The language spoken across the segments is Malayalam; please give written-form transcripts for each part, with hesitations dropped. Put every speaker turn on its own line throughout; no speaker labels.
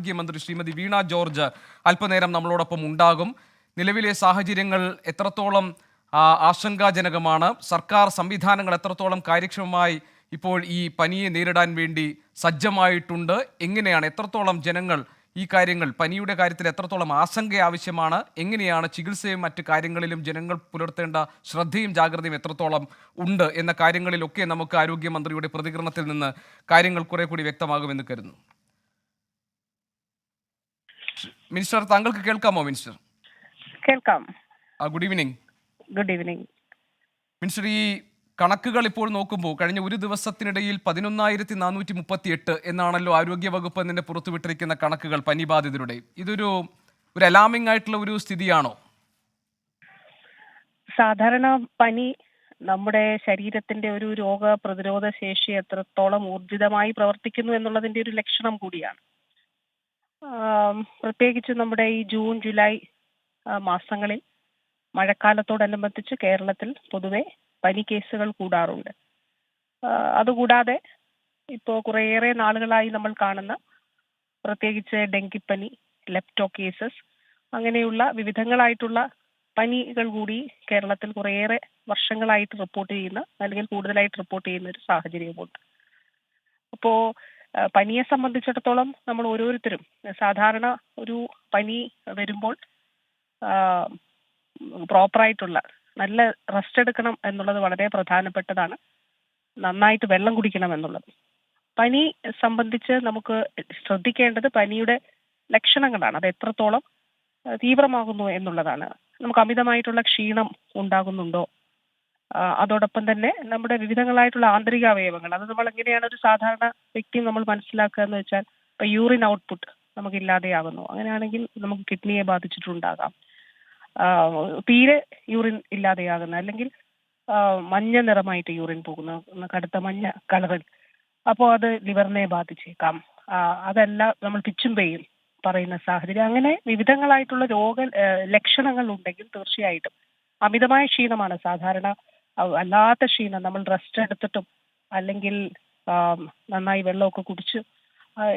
ആരോഗ്യമന്ത്രി ശ്രീമതി വീണ ജോർജ് അല്പനേരം നമ്മളോടൊപ്പം ഉണ്ടാകും. നിലവിലെ സാഹചര്യങ്ങൾ എത്രത്തോളം ആശങ്കാജനകമാണ്, സർക്കാർ സംവിധാനങ്ങൾ എത്രത്തോളം കാര്യക്ഷമമായി ഇപ്പോൾ ഈ പനിയെ നേരിടാൻ വേണ്ടി സജ്ജമായിട്ടുണ്ട്, എങ്ങനെയാണ് എത്രത്തോളം ജനങ്ങൾ ഈ കാര്യങ്ങൾ പനിയുടെ കാര്യത്തിൽ എത്രത്തോളം ആശങ്ക ആവശ്യമാണ്, എങ്ങനെയാണ് ചികിത്സയും മറ്റ് കാര്യങ്ങളിലും ജനങ്ങൾ പുലർത്തേണ്ട ശ്രദ്ധയും ജാഗ്രതയും എത്രത്തോളം ഉണ്ട് എന്ന കാര്യങ്ങളിലൊക്കെ നമുക്ക് ആരോഗ്യമന്ത്രിയുടെ പ്രതികരണത്തിൽ നിന്ന് കാര്യങ്ങൾ കുറെ കൂടി വ്യക്തമാകുമെന്ന് കരുതുന്നു. മിനിസ്റ്റർ, താങ്കൾക്ക് കേൾക്കാമോ? മിനിസ്റ്റർ
കേൾക്കാം.
Good evening.
Good evening.
Minister, ഈ കണക്കുകൾ ഇപ്പോൾ നോക്കുമ്പോൾ കഴിഞ്ഞ ഒരു ദിവസത്തിനിടയിൽ 11,438 എന്നാണല്ലോ ആരോഗ്യവകുപ്പ് തന്നെ പുറത്തുവിട്ടിരിക്കുന്ന കണക്കുകൾ പനി ബാധിതരുടെ. ഇതൊരു അലാമിംഗ് ആയിട്ടുള്ള ഒരു സ്ഥിതിയാണോ?
സാധാരണ പനി നമ്മുടെ ശരീരത്തിന്റെ ഒരു രോഗപ്രതിരോധ ശേഷി എത്രത്തോളം ഊർജിതമായി പ്രവർത്തിക്കുന്നു എന്നുള്ളതിന്റെ ഒരു ലക്ഷണം കൂടിയാണ്. പ്രത്യേകിച്ച് നമ്മുടെ ഈ ജൂൺ ജൂലൈ മാസങ്ങളിൽ മഴക്കാലത്തോടനുബന്ധിച്ച് കേരളത്തിൽ പൊതുവെ പനി കേസുകൾ കൂടാറുണ്ട്. അതുകൂടാതെ ഇപ്പോൾ കുറേയേറെ നാളുകളായി നമ്മൾ കാണുന്ന പ്രത്യേകിച്ച് ഡെങ്കിപ്പനി, ലെപ്റ്റോ കേസസ്, അങ്ങനെയുള്ള വിവിധങ്ങളായിട്ടുള്ള പനികൾ കൂടി കേരളത്തിൽ കുറേയേറെ വർഷങ്ങളായിട്ട് റിപ്പോർട്ട് ചെയ്യുന്ന അല്ലെങ്കിൽ കൂടുതലായിട്ട് റിപ്പോർട്ട് ചെയ്യുന്ന ഒരു സാഹചര്യമുണ്ട്. അപ്പോൾ പനിയെ സംബന്ധിച്ചിടത്തോളം നമ്മൾ ഓരോരുത്തരും സാധാരണ ഒരു പനി വരുമ്പോൾ പ്രോപ്പറായിട്ടുള്ള നല്ല റെസ്റ്റ് എടുക്കണം എന്നുള്ളത് വളരെ പ്രധാനപ്പെട്ടതാണ്. നന്നായിട്ട് വെള്ളം കുടിക്കണം എന്നുള്ളത്. പനി സംബന്ധിച്ച് നമുക്ക് ശ്രദ്ധിക്കേണ്ടത് പനിയുടെ ലക്ഷണങ്ങളാണ്. അത് എത്രത്തോളം തീവ്രമാകുന്നു എന്നുള്ളതാണ്. നമുക്ക് അമിതമായിട്ടുള്ള ക്ഷീണം ഉണ്ടാകുന്നുണ്ടോ, അതോടൊപ്പം തന്നെ നമ്മുടെ വിവിധങ്ങളായിട്ടുള്ള ആന്തരിക അവയവങ്ങൾ, അത് നമ്മൾ എങ്ങനെയാണ് ഒരു സാധാരണ വ്യക്തി നമ്മൾ മനസ്സിലാക്കുക എന്ന് വെച്ചാൽ, ഇപ്പൊ യൂറിൻ ഔട്ട്പുട്ട് നമുക്ക് ഇല്ലാതെയാകുന്നു. അങ്ങനെയാണെങ്കിൽ നമുക്ക് കിഡ്നിയെ ബാധിച്ചിട്ടുണ്ടാകാം. തീരെ യൂറിൻ ഇല്ലാതെയാകുന്ന അല്ലെങ്കിൽ മഞ്ഞ നിറമായിട്ട് യൂറിൻ പോകുന്ന കടുത്ത മഞ്ഞ കളറിൽ, അപ്പോൾ അത് ലിവറിനെ ബാധിച്ചേക്കാം. അതല്ല നമ്മൾ പിച്ചും പെയ്യും പറയുന്ന സാഹചര്യം. അങ്ങനെ വിവിധങ്ങളായിട്ടുള്ള ലക്ഷണങ്ങൾ ഉണ്ടെങ്കിൽ തീർച്ചയായിട്ടും അമിതമായ ക്ഷീണമാണ് സാധാരണ. അല്ലാത്ത ക്ഷീണം നമ്മൾ റെസ്റ്റ് എടുത്തിട്ടും അല്ലെങ്കിൽ നന്നായി വെള്ളമൊക്കെ കുടിച്ച്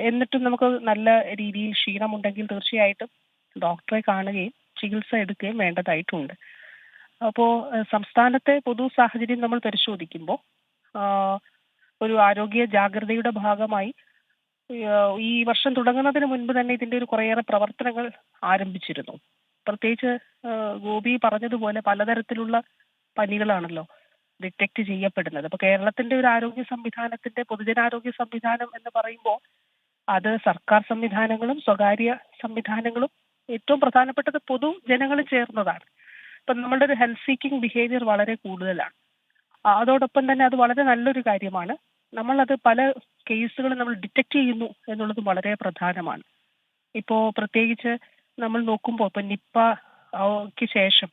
എന്നിട്ടും നമുക്ക് നല്ല രീതിയിൽ ക്ഷീണമുണ്ടെങ്കിൽ തീർച്ചയായിട്ടും ഡോക്ടറെ കാണുകയും ചികിത്സ എടുക്കുകയും വേണ്ടതായിട്ടുണ്ട്. അപ്പോൾ സംസ്ഥാനത്തെ പൊതു സാഹചര്യം നമ്മൾ പരിശോധിക്കുമ്പോൾ ഒരു ആരോഗ്യ ജാഗ്രതയുടെ ഭാഗമായി ഈ വർഷം തുടങ്ങുന്നതിന് മുൻപ് തന്നെ ഇതിന്റെ ഒരു കുറേയേറെ പ്രവർത്തനങ്ങൾ ആരംഭിച്ചിരുന്നു. പ്രത്യേകിച്ച് ഗോപി പറഞ്ഞതുപോലെ പലതരത്തിലുള്ള പനികളാണല്ലോ ഡിറ്റക്ട് ചെയ്യപ്പെടുന്നത്. അപ്പോൾ കേരളത്തിന്റെ ഒരു ആരോഗ്യ സംവിധാനത്തിന്റെ പൊതുജനാരോഗ്യ സംവിധാനം എന്ന് പറയുമ്പോൾ അത് സർക്കാർ സംവിധാനങ്ങളും സ്വകാര്യ സംവിധാനങ്ങളും ഏറ്റവും പ്രധാനപ്പെട്ടത് പൊതുജനങ്ങൾ ചേർന്നതാണ്. ഇപ്പം നമ്മളുടെ ഒരു ഹെൽത്ത് സീക്കിംഗ് ബിഹേവിയർ വളരെ കൂടുതലാണ്. അതോടൊപ്പം തന്നെ അത് വളരെ നല്ലൊരു കാര്യമാണ്. നമ്മളത് പല കേസുകൾ നമ്മൾ ഡിറ്റക്ട് ചെയ്യുന്നു എന്നുള്ളത് വളരെ പ്രധാനമാണ്. ഇപ്പോൾ പ്രത്യേകിച്ച് നമ്മൾ നോക്കുമ്പോൾ ഇപ്പം നിപ്പയ്ക്ക് ശേഷം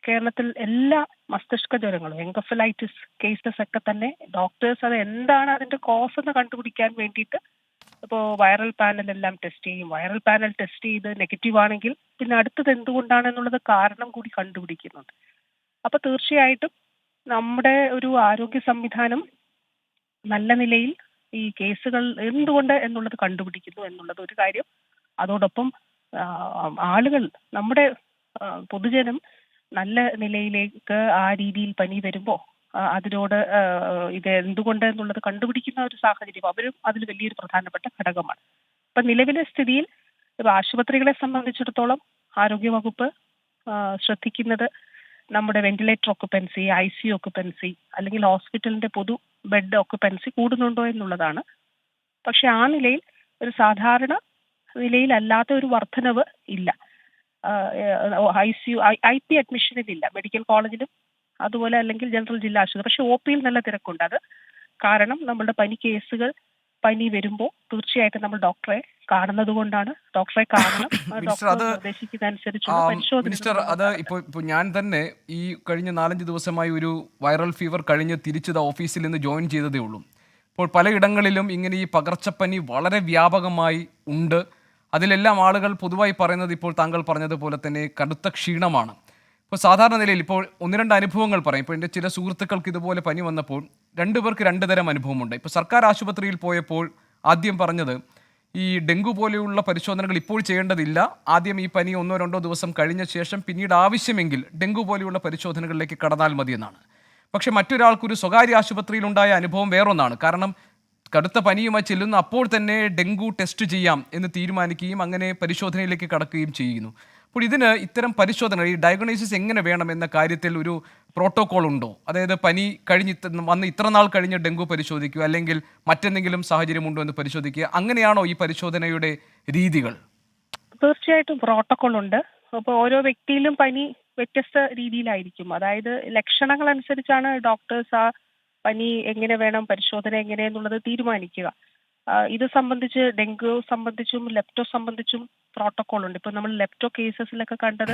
കേരളത്തിൽ എല്ലാ മസ്തിഷ്ക ജ്വരങ്ങളും എൻകഫലൈറ്റിസ് കേസസ് ഒക്കെ തന്നെ ഡോക്ടേഴ്സ് അത് എന്താണ് അതിന്റെ കോസ് എന്ന് കണ്ടുപിടിക്കാൻ വേണ്ടിയിട്ട് ഇപ്പോൾ വൈറൽ പാനൽ എല്ലാം ടെസ്റ്റ് ചെയ്യും. വൈറൽ പാനൽ ടെസ്റ്റ് ചെയ്ത് നെഗറ്റീവ് ആണെങ്കിൽ പിന്നെ അടുത്തത് എന്തുകൊണ്ടാണെന്നുള്ളത് കാരണം കൂടി കണ്ടുപിടിക്കുന്നുണ്ട്. അപ്പൊ തീർച്ചയായിട്ടും നമ്മുടെ ഒരു ആരോഗ്യ സംവിധാനം നല്ല നിലയിൽ ഈ കേസുകൾ എന്തുകൊണ്ട് എന്നുള്ളത് കണ്ടുപിടിക്കുന്നു എന്നുള്ളത് ഒരു കാര്യം. അതോടൊപ്പം ആളുകൾ, നമ്മുടെ പൊതുജനം നല്ല നിലയിലേക്ക് ആ രീതിയിൽ പനി വരുമ്പോൾ അതിനോട് ഇത് എന്തുകൊണ്ട് എന്നുള്ളത് കണ്ടുപിടിക്കുന്ന ഒരു സാഹചര്യം അവരും അതിൽ വലിയൊരു പ്രധാനപ്പെട്ട ഘടകമാണ്. ഇപ്പൊ നിലവിലെ സ്ഥിതിയിൽ ആശുപത്രികളെ സംബന്ധിച്ചിടത്തോളം ആരോഗ്യവകുപ്പ് ശ്രദ്ധിക്കുന്നത് നമ്മുടെ വെന്റിലേറ്റർ ഒക്കുപ്പൻസി, ICU ഒക്കുപ്പൻസി അല്ലെങ്കിൽ ഹോസ്പിറ്റലിന്റെ പൊതു ബെഡ് ഒക്കുപ്പൻസി കൂടുന്നുണ്ടോ എന്നുള്ളതാണ്. പക്ഷെ ആ നിലയിൽ ഒരു സാധാരണ നിലയിലല്ലാത്ത ഒരു വർധനവ് ഇല്ല. ICU IP അഡ്മിഷനിലില്ല മെഡിക്കൽ കോളേജിലും അതുപോലെ അല്ലെങ്കിൽ ജനറൽ ജില്ലാ ആശുപത്രി. പക്ഷെ OPയിൽ നല്ല തിരക്കുണ്ട്. അത് കാരണം നമ്മളുടെ പനി വരുമ്പോൾ തീർച്ചയായിട്ടും നമ്മൾ ഡോക്ടറെ കാണുന്നത് കൊണ്ടാണ്. ഡോക്ടറെ കാണണം, നിർദ്ദേശിക്കുന്ന അനുസരിച്ചുള്ള പരിശോധന.
മിനിസ്റ്റർ, അത് ഇപ്പോൾ ഞാൻ തന്നെ ഈ കഴിഞ്ഞ 4-5 ദിവസമായി ഒരു വൈറൽ ഫീവർ കഴിഞ്ഞ് തിരിച്ചത് ഓഫീസിൽ നിന്ന് ജോയിൻ ചെയ്തതേ ഉള്ളൂ. ഇപ്പോൾ പലയിടങ്ങളിലും ഇങ്ങനെ ഈ പകർച്ചപ്പനി വളരെ വ്യാപകമായി ഉണ്ട്. അതിലെല്ലാം ആളുകൾ പൊതുവായി പറയുന്നത് ഇപ്പോൾ താങ്കൾ പറഞ്ഞതുപോലെ തന്നെ കടുത്ത ക്ഷീണമാണ്. ഇപ്പോൾ സാധാരണ നിലയിൽ ഇപ്പോൾ 1-2 അനുഭവങ്ങൾ പറയും. ഇപ്പോൾ എൻ്റെ ചില സുഹൃത്തുക്കൾക്ക് ഇതുപോലെ പനി വന്നപ്പോൾ 2 പേർക്ക് 2 തരം അനുഭവമുണ്ട്. ഇപ്പോൾ സർക്കാർ ആശുപത്രിയിൽ പോയപ്പോൾ ആദ്യം പറഞ്ഞത് ഈ ഡെങ്കു പോലെയുള്ള പരിശോധനകൾ ഇപ്പോൾ ചെയ്യേണ്ടതില്ല, ആദ്യം ഈ പനി 1-2 ദിവസം കഴിഞ്ഞ ശേഷം പിന്നീട് ആവശ്യമെങ്കിൽ ഡെങ്കു പോലെയുള്ള പരിശോധനകളിലേക്ക് കടന്നാൽ മതിയെന്നാണ്. പക്ഷെ മറ്റൊരാൾക്കൊരു സ്വകാര്യ ആശുപത്രിയിലുണ്ടായ അനുഭവം വേറൊന്നാണ്. കാരണം കടുത്ത പനിയുമായി ചെല്ലുന്ന അപ്പോൾ തന്നെ ഡെങ്കു ടെസ്റ്റ് ചെയ്യാം എന്ന് തീരുമാനിക്കുകയും അങ്ങനെ പരിശോധനയിലേക്ക് കടക്കുകയും ചെയ്യുന്നു. അപ്പോൾ ഇതിന് ഇത്തരം പരിശോധന, ഈ ഡയഗ്നോസിസ് എങ്ങനെ വേണം എന്ന കാര്യത്തിൽ ഒരു പ്രോട്ടോകോൾ ഉണ്ടോ? അതായത് പനി കഴിഞ്ഞ് വന്ന് ഇത്ര നാൾ കഴിഞ്ഞ് ഡെങ്കു പരിശോധിക്കുക, അല്ലെങ്കിൽ മറ്റെന്തെങ്കിലും സാഹചര്യമുണ്ടോ എന്ന് പരിശോധിക്കുക, അങ്ങനെയാണോ ഈ പരിശോധനയുടെ രീതികൾ?
തീർച്ചയായിട്ടും പ്രോട്ടോകോൾ ഉണ്ട്. അപ്പോൾ ഓരോ വ്യക്തിയിലും പനി വ്യത്യസ്ത രീതിയിലായിരിക്കും. അതായത് ലക്ഷണങ്ങൾ അനുസരിച്ചാണ് ഡോക്ടേഴ്സ് ആ പനി എങ്ങനെ വേണം, പരിശോധന എങ്ങനെയെന്നുള്ളത് തീരുമാനിക്കുക. ഇത് സംബന്ധിച്ച് ഡെങ്കു സംബന്ധിച്ചും ലെപ്റ്റോ സംബന്ധിച്ചും പ്രോട്ടോകോൾ ഉണ്ട്. ഇപ്പൊ നമ്മൾ ലെപ്റ്റോ കേസസിലൊക്കെ കണ്ടത്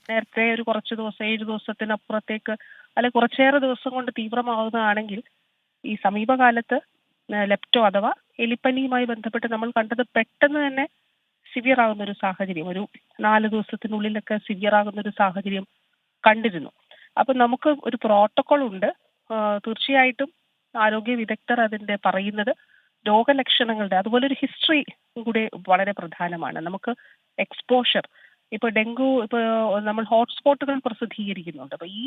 നേരത്തെ ഒരു കുറച്ച് ദിവസം 7 ദിവസത്തിനപ്പുറത്തേക്ക് അല്ലെങ്കിൽ കുറച്ചേറെ ദിവസം കൊണ്ട് തീവ്രമാവുന്നതാണെങ്കിൽ, ഈ സമീപകാലത്ത് ലെപ്റ്റോ അഥവാ എലിപ്പനിയുമായി ബന്ധപ്പെട്ട് നമ്മൾ കണ്ടത് പെട്ടെന്ന് തന്നെ സിവിയർ ആകുന്ന ഒരു സാഹചര്യം, ഒരു 4 ദിവസത്തിനുള്ളിലൊക്കെ സിവിയർ ആകുന്ന ഒരു സാഹചര്യം കണ്ടിരുന്നു. അപ്പൊ നമുക്ക് ഒരു പ്രോട്ടോകോൾ ഉണ്ട്. തീർച്ചയായിട്ടും ആരോഗ്യ വിദഗ്ധർ അതിന്റെ പറയുന്നത് രോഗലക്ഷണങ്ങളുടെ അതുപോലെ ഒരു ഹിസ്റ്ററി കൂടി വളരെ പ്രധാനമാണ്. നമുക്ക് എക്സ്പോഷർ, ഇപ്പൊ ഡെങ്കു ഇപ്പൊ നമ്മൾ ഹോട്ട്സ്പോട്ടുകൾ പ്രസിദ്ധീകരിക്കുന്നുണ്ട്. അപ്പൊ ഈ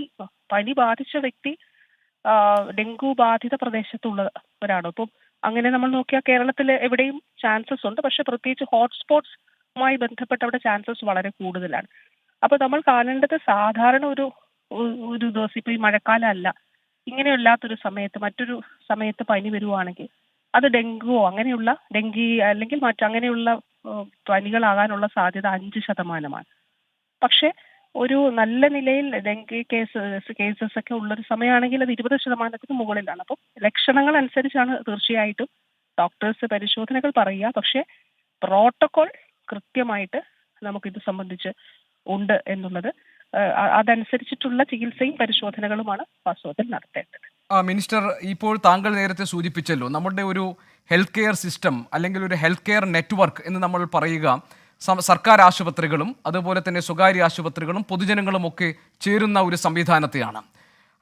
പനി ബാധിച്ച വ്യക്തി ഡെങ്കു ബാധിത പ്രദേശത്തുള്ളവരാണ്. ഇപ്പം അങ്ങനെ നമ്മൾ നോക്കിയാൽ കേരളത്തിൽ എവിടെയും ചാൻസസ് ഉണ്ട്, പക്ഷെ പ്രത്യേകിച്ച് ഹോട്ട്സ്പോട്ട്സുമായി ബന്ധപ്പെട്ട് അവിടെ ചാൻസസ് വളരെ കൂടുതലാണ്. അപ്പൊ നമ്മൾ കാണേണ്ടത് സാധാരണ ഒരു ദിവസം, ഇപ്പൊ ഈ മഴക്കാലം അല്ല, ഇങ്ങനെയല്ലാത്തൊരു സമയത്ത് മറ്റൊരു സമയത്ത് പനി വരുവാണെങ്കിൽ അത് ഡെങ്കുവോ അങ്ങനെയുള്ള ഡെങ്കി അല്ലെങ്കിൽ മറ്റങ്ങനെയുള്ള പനികളാകാനുള്ള സാധ്യത 5%. പക്ഷെ ഒരു നല്ല നിലയിൽ ഡെങ്കി കേസസ് ഒക്കെ ഉള്ളൊരു സമയമാണെങ്കിൽ അത് 20%-ന് മുകളിലാണ്. അപ്പം ലക്ഷണങ്ങൾ അനുസരിച്ചാണ് തീർച്ചയായിട്ടും ഡോക്ടേഴ്സ് പരിശോധനകൾ പറയുക. പക്ഷെ പ്രോട്ടോകോൾ കൃത്യമായിട്ട് നമുക്കിത് സംബന്ധിച്ച് ഉണ്ട് എന്നുള്ളത്, അതനുസരിച്ചിട്ടുള്ള ചികിത്സയും പരിശോധനകളുമാണ് വാസ്തവത്തിൽ നടത്തേണ്ടത്.
മിനിസ്റ്റർ, ഇപ്പോൾ താങ്കൾ നേരത്തെ സൂചിപ്പിച്ചല്ലോ, നമ്മുടെ ഒരു ഹെൽത്ത് കെയർ സിസ്റ്റം അല്ലെങ്കിൽ ഒരു ഹെൽത്ത് കെയർ നെറ്റ്വർക്ക് എന്ന് നമ്മൾ പറയുക സർക്കാർ ആശുപത്രികളും അതുപോലെ തന്നെ സ്വകാര്യ ആശുപത്രികളും പൊതുജനങ്ങളും ഒക്കെ ചേരുന്ന ഒരു സംവിധാനത്തെയാണ്.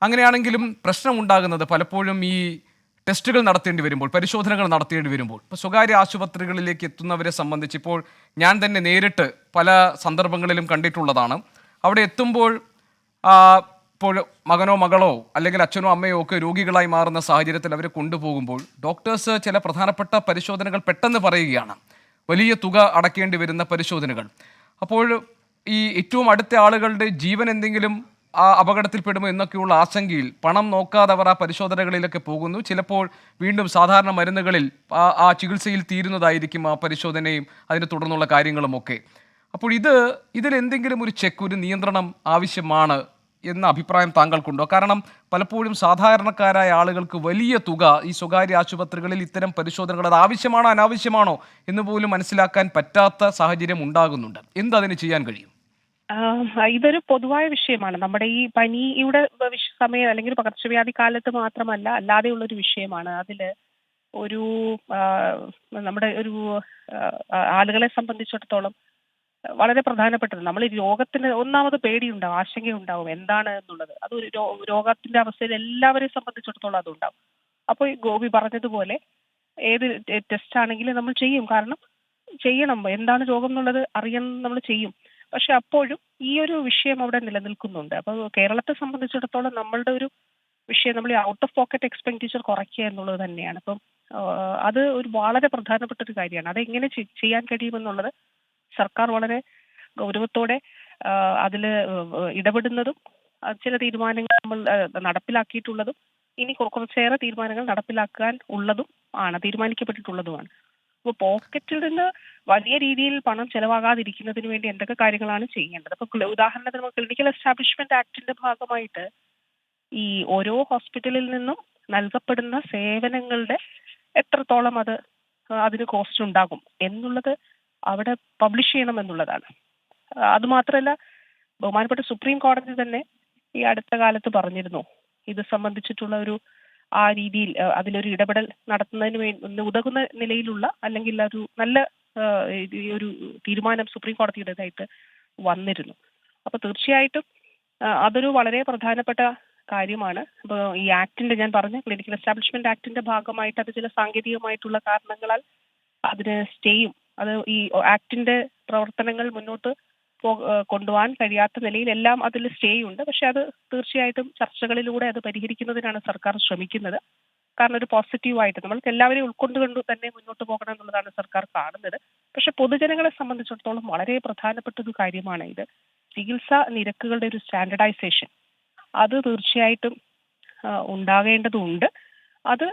അങ്ങനെയാണെങ്കിലും പ്രശ്നമുണ്ടാകുന്നത് പലപ്പോഴും ഈ ടെസ്റ്റുകൾ നടത്തേണ്ടി വരുമ്പോൾ, പരിശോധനകൾ നടത്തേണ്ടി വരുമ്പോൾ, ഇപ്പോൾ സ്വകാര്യ ആശുപത്രികളിലേക്ക് എത്തുന്നവരെ സംബന്ധിച്ച് ഇപ്പോൾ ഞാൻ തന്നെ നേരിട്ട് പല സന്ദർഭങ്ങളിലും കണ്ടിട്ടുള്ളതാണ്. അവിടെ എത്തുമ്പോൾ ഇപ്പോൾ മകനോ മകളോ അല്ലെങ്കിൽ അച്ഛനോ അമ്മയോ ഒക്കെ രോഗികളായി മാറുന്ന സാഹചര്യത്തിൽ അവരെ കൊണ്ടുപോകുമ്പോൾ ഡോക്ടേഴ്സ് ചില പ്രധാനപ്പെട്ട പരിശോധനകൾ പെട്ടെന്ന് പറയുകയാണ്, വലിയ തുക അടയ്ക്കേണ്ടി വരുന്ന പരിശോധനകൾ. അപ്പോൾ ഈ ഏറ്റവും അടുത്ത ആളുകളുടെ ജീവൻ എന്തെങ്കിലും അപകടത്തിൽപ്പെടുമോ എന്നൊക്കെയുള്ള ആശങ്കയിൽ പണം നോക്കാതെ അവർ ആ പരിശോധനകളിലൊക്കെ പോകുന്നു. ചിലപ്പോൾ വീണ്ടും സാധാരണ മരുന്നുകളിൽ ആ ചികിത്സയിൽ തീരുന്നതായിരിക്കും ആ പരിശോധനയും അതിനെ തുടർന്നുള്ള കാര്യങ്ങളുമൊക്കെ. അപ്പോൾ ഇതിലെന്തെങ്കിലും ഒരു ചെക്ക്, ഒരു നിയന്ത്രണം ആവശ്യമാണ് എന്ന അഭിപ്രായം താങ്കൾക്കുണ്ടോ? കാരണം പലപ്പോഴും സാധാരണക്കാരായ ആളുകൾക്ക് വലിയ തുക ഈ സ്വകാര്യ ആശുപത്രികളിൽ ഇത്തരം പരിശോധനകൾ അത് ആവശ്യമാണോ അനാവശ്യമാണോ എന്ന് പോലും മനസ്സിലാക്കാൻ പറ്റാത്ത സാഹചര്യം ഉണ്ടാകുന്നുണ്ട്. എന്തതിന് ചെയ്യാൻ കഴിയും?
ഇതൊരു പൊതുവായ വിഷയമാണ്. നമ്മുടെ ഈ പനിയുടെ സമയം അല്ലെങ്കിൽ പകർച്ചവ്യാധി കാലത്ത് മാത്രമല്ല, അല്ലാതെയുള്ള ഒരു വിഷയമാണ്. അതില് ഒരു നമ്മുടെ ഒരു ആളുകളെ സംബന്ധിച്ചിടത്തോളം വളരെ പ്രധാനപ്പെട്ടത്, നമ്മൾ ഈ രോഗത്തിന് ഒന്നാമത് പേടിയുണ്ടാവും, ആശങ്കയുണ്ടാവും എന്താണ് എന്നുള്ളത്. അത് ഒരു രോഗത്തിന്റെ അവസ്ഥയിൽ എല്ലാവരെയും സംബന്ധിച്ചിടത്തോളം അതുണ്ടാവും. അപ്പോൾ ഈ ഗോപി പറഞ്ഞതുപോലെ ഏത് ടെസ്റ്റ് ആണെങ്കിലും നമ്മൾ ചെയ്യും. കാരണം ചെയ്യണം, എന്താണ് രോഗം എന്നുള്ളത് അറിയാൻ നമ്മൾ ചെയ്യും. പക്ഷെ അപ്പോഴും ഈ ഒരു വിഷയം അവിടെ നിലനിൽക്കുന്നുണ്ട്. അപ്പോൾ കേരളത്തെ സംബന്ധിച്ചിടത്തോളം നമ്മളുടെ ഒരു വിഷയം നമ്മൾ ഈ ഔട്ട് ഓഫ് പോക്കറ്റ് എക്സ്പെൻഡിച്ചർ കുറയ്ക്കുക എന്നുള്ളത് തന്നെയാണ്. അപ്പം അത് ഒരു വളരെ പ്രധാനപ്പെട്ട ഒരു കാര്യമാണ്. അതെങ്ങനെ ചെയ്യാൻ കഴിയുമെന്നുള്ളത് സർക്കാർ വളരെ ഗൗരവത്തോടെ അതിൽ ഇടപെടുന്നതും ചില തീരുമാനങ്ങൾ നമ്മൾ നടപ്പിലാക്കിയിട്ടുള്ളതും ഇനി കുറച്ചേറെ തീരുമാനങ്ങൾ നടപ്പിലാക്കാൻ ഉള്ളതും ആണ്, തീരുമാനിക്കപ്പെട്ടിട്ടുള്ളതുമാണ്. അപ്പോൾ പോക്കറ്റിൽ നിന്ന് വലിയ രീതിയിൽ പണം ചെലവാകാതിരിക്കുന്നതിന് വേണ്ടി എന്തൊക്കെ കാര്യങ്ങളാണ് ചെയ്യേണ്ടത്? അപ്പോൾ ഉദാഹരണത്തിന് നമുക്ക് ക്ലിനിക്കൽ എസ്റ്റാബ്ലിഷ്മെന്റ് ആക്ടിന്റെ ഭാഗമായിട്ട് ഈ ഓരോ ഹോസ്പിറ്റലിൽ നിന്നും നൽകപ്പെടുന്ന സേവനങ്ങളുടെ എത്രത്തോളം അതിന് കോസ്റ്റ് ഉണ്ടാകും എന്നുള്ളത് അവിടെ പബ്ലിഷ് ചെയ്യണം എന്നുള്ളതാണ്. അതുമാത്രമല്ല, ബഹുമാനപ്പെട്ട സുപ്രീം കോടതി തന്നെ ഈ അടുത്ത കാലത്ത് പറഞ്ഞിരുന്നു, ഇത് സംബന്ധിച്ചിട്ടുള്ള ഒരു ആ രീതിയിൽ അതിലൊരു ഇടപെടൽ നടത്തുന്നതിന് വേണ്ടി ഉതകുന്ന നിലയിലുള്ള അല്ലെങ്കിൽ ഒരു നല്ല ഒരു തീരുമാനം സുപ്രീം കോടതിയുടേതായിട്ട് വന്നിരുന്നു. അപ്പൊ തീർച്ചയായിട്ടും അതൊരു വളരെ പ്രധാനപ്പെട്ട കാര്യമാണ്. അപ്പോൾ ഈ ആക്ടിന്റെ, ഞാൻ പറഞ്ഞ ക്ലിനിക്കൽ എസ്റ്റാബ്ലിഷ്മെന്റ് ആക്ടിന്റെ ഭാഗമായിട്ട് അത് ചില സാങ്കേതികമായിട്ടുള്ള കാരണങ്ങളാൽ അതിന് സ്റ്റേയും അത് ഈ ആക്ടിന്റെ പ്രവർത്തനങ്ങൾ മുന്നോട്ട് കൊണ്ടുപോകാൻ കഴിയാത്ത നിലയിൽ എല്ലാം അതിൽ സ്റ്റേ ഉണ്ട്. പക്ഷെ അത് തീർച്ചയായിട്ടും ചർച്ചകളിലൂടെ അത് പരിഹരിക്കുന്നതിനാണ് സർക്കാർ ശ്രമിക്കുന്നത്. കാരണം ഒരു പോസിറ്റീവായിട്ട് നമ്മൾക്ക് എല്ലാവരെയും ഉൾക്കൊണ്ടുകൊണ്ട് തന്നെ മുന്നോട്ട് പോകണം എന്നുള്ളതാണ് സർക്കാർ കാണുന്നത്. പക്ഷെ പൊതുജനങ്ങളെ സംബന്ധിച്ചിടത്തോളം വളരെ പ്രധാനപ്പെട്ട ഒരു കാര്യമാണ് ഇത്. ചികിത്സാ നിരക്കുകളുടെ ഒരു സ്റ്റാൻഡർഡൈസേഷൻ അത് തീർച്ചയായിട്ടും ഉണ്ടാകേണ്ടതുണ്ട്. അത്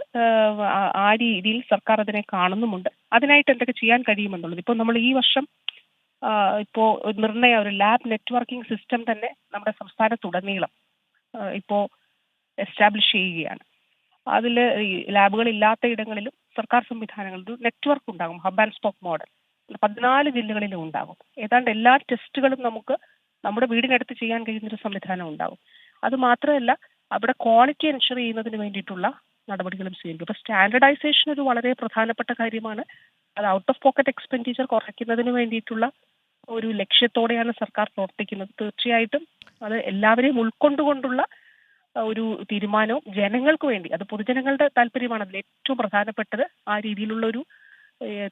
ആ രീതിയിൽ സർക്കാർ അതിനെ കാണുന്നുമുണ്ട്. അതിനായിട്ട് എന്തൊക്കെ ചെയ്യാൻ കഴിയുമെന്നുള്ളത് ഇപ്പോൾ നമ്മൾ ഈ വർഷം ഇപ്പോൾ ഒരു ലാബ് നെറ്റ്വർക്കിംഗ് സിസ്റ്റം തന്നെ നമ്മുടെ സംസ്ഥാനത്തുടനീളം ഇപ്പോൾ എസ്റ്റാബ്ലിഷ് ചെയ്യുകയാണ്. അതിൽ ഈ ലാബുകൾ ഇല്ലാത്ത ഇടങ്ങളിലും സർക്കാർ സംവിധാനങ്ങളിൽ നെറ്റ്വർക്ക് ഉണ്ടാകും. ഹബ് ആൻഡ് സ്പോക്ക് മോഡൽ 14 ജില്ലകളിലും ഉണ്ടാകും. ഏതാണ്ട് എല്ലാ ടെസ്റ്റുകളും നമുക്ക് നമ്മുടെ വീടിനടുത്ത് ചെയ്യാൻ കഴിയുന്നൊരു സംവിധാനം ഉണ്ടാകും. അത് മാത്രമല്ല അവിടെ ക്വാളിറ്റി എൻഷുർ ചെയ്യുന്നതിന് വേണ്ടിയിട്ടുള്ള നടപടികളും സ്വീകരിക്കും. ഇപ്പോൾ സ്റ്റാൻഡർഡൈസേഷൻ ഒരു വളരെ പ്രധാനപ്പെട്ട കാര്യമാണ്. അത് ഔട്ട് ഓഫ് പോക്കറ്റ് എക്സ്പെൻഡിച്ചർ കുറയ്ക്കുന്നതിന് വേണ്ടിയിട്ടുള്ള ഒരു ലക്ഷ്യത്തോടെയാണ് സർക്കാർ പ്രവർത്തിക്കുന്നത്. തീർച്ചയായിട്ടും അത് എല്ലാവരെയും ഉൾക്കൊണ്ടുകൊണ്ടുള്ള ഒരു തീരുമാനവും ജനങ്ങൾക്ക് വേണ്ടി, അത് പൊതുജനങ്ങളുടെ താല്പര്യമാണ് അതിൽ ഏറ്റവും പ്രധാനപ്പെട്ടത്. ആ രീതിയിലുള്ള ഒരു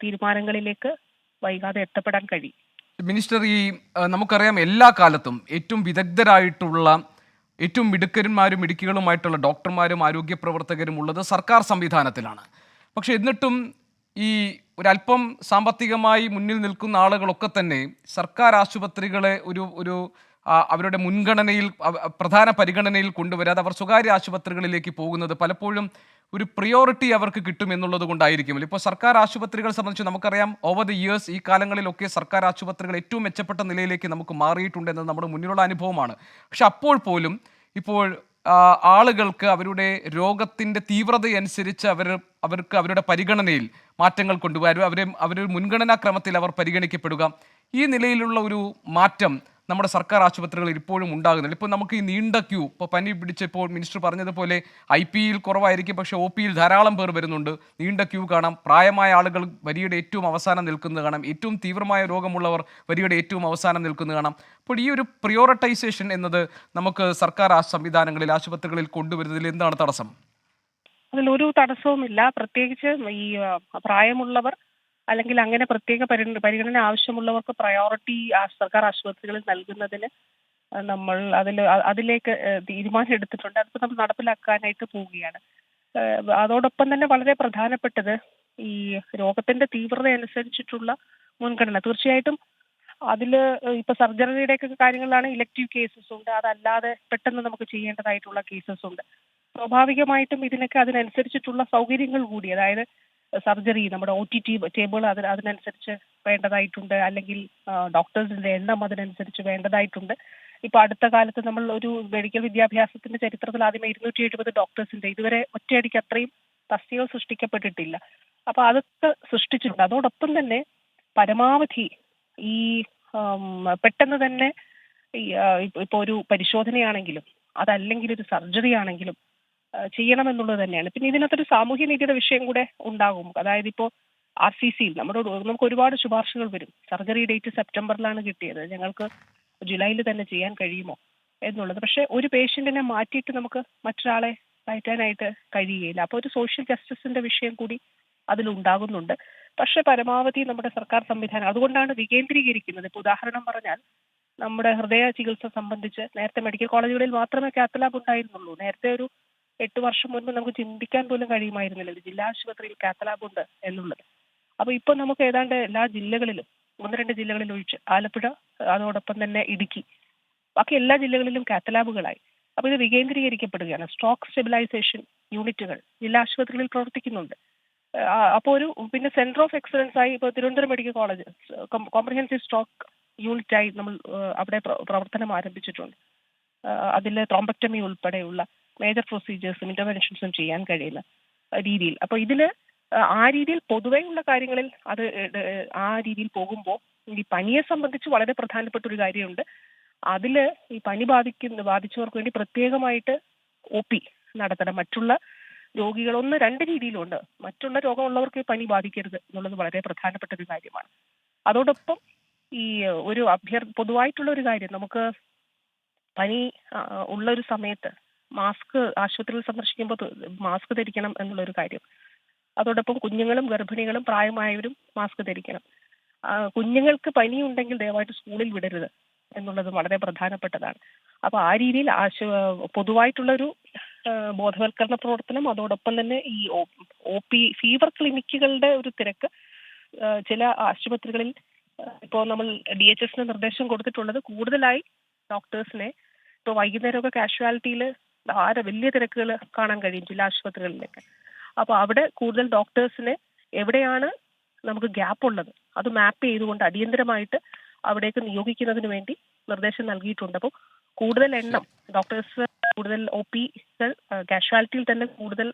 തീരുമാനങ്ങളിലേക്ക് വൈകാതെ എത്തപ്പെടാൻ കഴിയും.
മിനിസ്റ്റർ, ഈ നമുക്കറിയാം എല്ലാ കാലത്തും ഏറ്റവും വിദഗ്ധരായിട്ടുള്ള ഏറ്റവും മിടുക്കന്മാരും മിടുക്കികളുമായിട്ടുള്ള ഡോക്ടർമാരും ആരോഗ്യ പ്രവർത്തകരും ഉള്ളത് സർക്കാർ സംവിധാനത്തിലാണ്. പക്ഷെ എന്നിട്ടും ഈ ഒരല്പം സാമ്പത്തികമായി മുന്നിൽ നിൽക്കുന്ന ആളുകളൊക്കെ തന്നെ സർക്കാർ ആശുപത്രികളെ ഒരു ഒരു അവരുടെ മുൻഗണനയിൽ പ്രധാന പരിഗണനയിൽ കൊണ്ടുവരാതെ അവർ സ്വകാര്യ ആശുപത്രികളിലേക്ക് പോകുന്നത് പലപ്പോഴും ഒരു പ്രിയോറിറ്റി അവർക്ക് കിട്ടും എന്നുള്ളത് കൊണ്ടായിരിക്കും. ഇപ്പോൾ സർക്കാർ ആശുപത്രികളെ സംബന്ധിച്ച് നമുക്കറിയാം, ഓവർ ദി ഇയേഴ്സ് ഈ കാലങ്ങളിലൊക്കെ സർക്കാർ ആശുപത്രികൾ ഏറ്റവും മെച്ചപ്പെട്ട നിലയിലേക്ക് നമുക്ക് മാറിയിട്ടുണ്ട് എന്നത് നമ്മുടെ മുന്നിലുള്ള അനുഭവമാണ്. പക്ഷെ അപ്പോൾ പോലും ഇപ്പോൾ ആളുകൾക്ക് അവരുടെ രോഗത്തിൻ്റെ തീവ്രതയനുസരിച്ച് അവർക്ക് അവരുടെ പരിഗണനയിൽ മാറ്റങ്ങൾ കൊണ്ടുവരും, അവരൊരു മുൻഗണനാ ക്രമത്തിൽ അവർ പരിഗണിക്കപ്പെടുക, ഈ നിലയിലുള്ള ഒരു മാറ്റം നമ്മുടെ സർക്കാർ ആശുപത്രികളിൽ ഇപ്പോഴും ഉണ്ടാകുന്നില്ല. ഇപ്പോൾ നമുക്ക് ഈ നീണ്ട ക്യൂ, ഇപ്പോൾ പനി പിടിച്ചപ്പോൾ മിനിസ്റ്റർ പറഞ്ഞതുപോലെ IPയിൽ കുറവായിരിക്കും, പക്ഷേ OPയിൽ ധാരാളം പേർ വരുന്നുണ്ട്. നീണ്ട ക്യൂ കാണാം. പ്രായമായ ആളുകൾ വരിയുടെ ഏറ്റവും അവസാനം നിൽക്കുന്നത് കാണാം. ഏറ്റവും തീവ്രമായ രോഗമുള്ളവർ വരിയുടെ ഏറ്റവും അവസാനം നിൽക്കുന്നത് കാണാം. അപ്പോൾ ഈ ഒരു പ്രിയോറിറ്റൈസേഷൻ എന്നത് നമുക്ക് സർക്കാർ സംവിധാനങ്ങളിൽ ആശുപത്രികളിൽ കൊണ്ടുവരുന്നതിൽ എന്താണ് തടസ്സം?
അതിലൊരു തടസ്സവുമില്ല. പ്രത്യേകിച്ച് ഈ പ്രായമുള്ളവർ അല്ലെങ്കിൽ അങ്ങനെ പ്രത്യേക പരിഗണന ആവശ്യമുള്ളവർക്ക് പ്രയോറിറ്റി സർക്കാർ ആശുപത്രികളിൽ നൽകുന്നതിന് നമ്മൾ അതിലേക്ക് തീരുമാനം എടുത്തിട്ടുണ്ട്. അതിപ്പോൾ നമ്മൾ നടപ്പിലാക്കാനായിട്ട് പോവുകയാണ്. അതോടൊപ്പം തന്നെ വളരെ പ്രധാനപ്പെട്ടത് ഈ രോഗത്തിന്റെ തീവ്രത അനുസരിച്ചിട്ടുള്ള മുൻഗണന. തീർച്ചയായിട്ടും അതിൽ ഇപ്പൊ സർജറിയുടെയൊക്കെ കാര്യങ്ങളിലാണ് ഇലക്ടീവ് കേസസ് ഉണ്ട്. അതല്ലാതെ പെട്ടെന്ന് നമുക്ക് ചെയ്യേണ്ടതായിട്ടുള്ള കേസസ് ഉണ്ട്. സ്വാഭാവികമായിട്ടും ഇതിനൊക്കെ അതിനനുസരിച്ചിട്ടുള്ള സൗകര്യങ്ങൾ കൂടി, അതായത് സർജറി, നമ്മുടെ OTT ടേബിൾ അതിനനുസരിച്ച് വേണ്ടതായിട്ടുണ്ട്. അല്ലെങ്കിൽ ഡോക്ടേഴ്സിന്റെ എണ്ണം അതിനനുസരിച്ച് വേണ്ടതായിട്ടുണ്ട്. ഇപ്പൊ അടുത്ത കാലത്ത് നമ്മൾ ഒരു മെഡിക്കൽ വിദ്യാഭ്യാസത്തിന്റെ ചരിത്രത്തിൽ ആദ്യമേ 270 ഡോക്ടേഴ്സിന്റെ ഇതുവരെ ഒറ്റയടിക്ക് അത്രയും തസ്തികകൾ സൃഷ്ടിക്കപ്പെട്ടിട്ടില്ല. അപ്പൊ അതൊക്കെ സൃഷ്ടിച്ചിട്ടുണ്ട്. അതോടൊപ്പം തന്നെ പരമാവധി ഈ പെട്ടെന്ന് തന്നെ ഇപ്പൊ ഒരു പരിശോധനയാണെങ്കിലും അതല്ലെങ്കിൽ ഒരു സർജറി ആണെങ്കിലും ചെയ്യണമെന്നുള്ളത് തന്നെയാണ്. പിന്നെ ഇതിനകത്തൊരു സാമൂഹ്യ നീതിയുടെ വിഷയം കൂടെ ഉണ്ടാകും. അതായത് ഇപ്പോൾ RCC നമുക്ക് ഒരുപാട് ശുപാർശകൾ വരും. സർജറി ഡേറ്റ് സെപ്റ്റംബറിലാണ് കിട്ടിയത്, ഞങ്ങൾക്ക് ജൂലൈയിൽ തന്നെ ചെയ്യാൻ കഴിയുമോ എന്നുള്ളത്. പക്ഷെ ഒരു പേഷ്യന്റിനെ മാറ്റിയിട്ട് നമുക്ക് മറ്റൊരാളെ കയറ്റാനായിട്ട് കഴിയുകയില്ല. അപ്പോൾ ഒരു സോഷ്യൽ ജസ്റ്റിസിന്റെ വിഷയം കൂടി അതിലുണ്ടാകുന്നുണ്ട്. പക്ഷെ പരമാവധി നമ്മുടെ സർക്കാർ സംവിധാനം അതുകൊണ്ടാണ് വികേന്ദ്രീകരിക്കുന്നത്. ഇപ്പോൾ ഉദാഹരണം പറഞ്ഞാൽ നമ്മുടെ ഹൃദയ ചികിത്സ സംബന്ധിച്ച് നേരത്തെ മെഡിക്കൽ കോളേജുകളിൽ മാത്രമേ കാത്ത് ലാബ് ഉണ്ടായിരുന്നുള്ളൂ. നേരത്തെ ഒരു 8 വർഷം മുൻപ് നമുക്ക് ചിന്തിക്കാൻ പോലും കഴിയുമായിരുന്നില്ല ഒരു ജില്ലാ ആശുപത്രിയിൽ കാത്ത് ലാബ് ഉണ്ട് എന്നുള്ളത്. അപ്പൊ ഇപ്പൊ നമുക്ക് ഏതാണ്ട് എല്ലാ ജില്ലകളിലും 1-2 ജില്ലകളിൽ ഒഴിച്ച് ആലപ്പുഴ, അതോടൊപ്പം തന്നെ ഇടുക്കി, ബാക്കി എല്ലാ ജില്ലകളിലും കാത്ത് ലാബുകളായി. അപ്പൊ ഇത് വികേന്ദ്രീകരിക്കപ്പെടുകയാണ്. സ്ട്രോക്ക് സ്റ്റെബിലൈസേഷൻ യൂണിറ്റുകൾ ജില്ലാ ആശുപത്രികളിൽ പ്രവർത്തിക്കുന്നുണ്ട്. അപ്പോൾ പിന്നെ സെന്റർ ഓഫ് എക്സലൻസ് ആയി ഇപ്പോൾ Thiruvananthapuram medical college comprehensive stroke unit ആയി നമ്മൾ അവിടെ പ്രവർത്തനം ആരംഭിച്ചിട്ടുണ്ട്. അതിൽ ത്രോംബക്ടമി ഉൾപ്പെടെയുള്ള മേജർ പ്രൊസീജിയേഴ്സും ഇന്റർവെൻഷൻസും ചെയ്യാൻ കഴിയുന്ന രീതിയിൽ. അപ്പൊ ഇതില് ആ രീതിയിൽ പൊതുവെയുള്ള കാര്യങ്ങളിൽ അത് ആ രീതിയിൽ പോകുമ്പോൾ ഈ പനിയെ സംബന്ധിച്ച് വളരെ പ്രധാനപ്പെട്ട ഒരു കാര്യമുണ്ട്. അതില് ഈ പനി ബാധിച്ചവർക്ക് വേണ്ടി പ്രത്യേകമായിട്ട് OP നടത്തണം. മറ്റുള്ള രോഗികൾ 1-2 രീതിയിലുണ്ട്. മറ്റുള്ള രോഗമുള്ളവർക്ക് പനി ബാധിക്കരുത് എന്നുള്ളത് വളരെ പ്രധാനപ്പെട്ട ഒരു കാര്യമാണ്. അതോടൊപ്പം ഈ ഒരു പൊതുവായിട്ടുള്ള ഒരു കാര്യം, നമുക്ക് പനി ഉള്ള ഒരു സമയത്ത് മാസ്ക് ആശുപത്രിയിൽ സന്ദർശിക്കുമ്പോൾ മാസ്ക് ധരിക്കണം എന്നുള്ളൊരു കാര്യം അതോടൊപ്പം കുഞ്ഞുങ്ങളും ഗർഭിണികളും പ്രായമായവരും മാസ്ക് ധരിക്കണം. കുഞ്ഞുങ്ങൾക്ക് പനിയുണ്ടെങ്കിൽ ദയവായിട്ട് സ്കൂളിൽ വിടരുത് എന്നുള്ളത് വളരെ പ്രധാനപ്പെട്ടതാണ്. അപ്പോൾ ആ രീതിയിൽ പൊതുവായിട്ടുള്ളൊരു ബോധവൽക്കരണ പ്രവർത്തനം, അതോടൊപ്പം തന്നെ ഈ OP ഫീവർ ക്ലിനിക്കുകളുടെ ഒരു തിരക്ക് ചില ആശുപത്രികളിൽ ഇപ്പോൾ നമ്മൾ DHSന് നിർദ്ദേശം കൊടുത്തിട്ടുള്ളത് കൂടുതലായി ഡോക്ടേഴ്സിനെ ഇപ്പോൾ വൈകുന്നേരമൊക്കെ കാഷ്വാലിറ്റിയിൽ വലിയ തിരക്കുകൾ കാണാൻ കഴിയും ജില്ലാ ആശുപത്രികളിലൊക്കെ. അപ്പോൾ അവിടെ കൂടുതൽ ഡോക്ടേഴ്സിനെ എവിടെയാണ് നമുക്ക് ഗ്യാപ്പ് ഉള്ളത് അത് മാപ്പ് ചെയ്തുകൊണ്ട് അടിയന്തരമായിട്ട് അവിടേക്ക് നിയോഗിക്കുന്നതിന് വേണ്ടി നിർദ്ദേശം നൽകിയിട്ടുണ്ട്. അപ്പോൾ കൂടുതൽ എണ്ണം ഡോക്ടേഴ്സ്, കൂടുതൽ OP കാഷ്വാലിറ്റിയിൽ തന്നെ കൂടുതൽ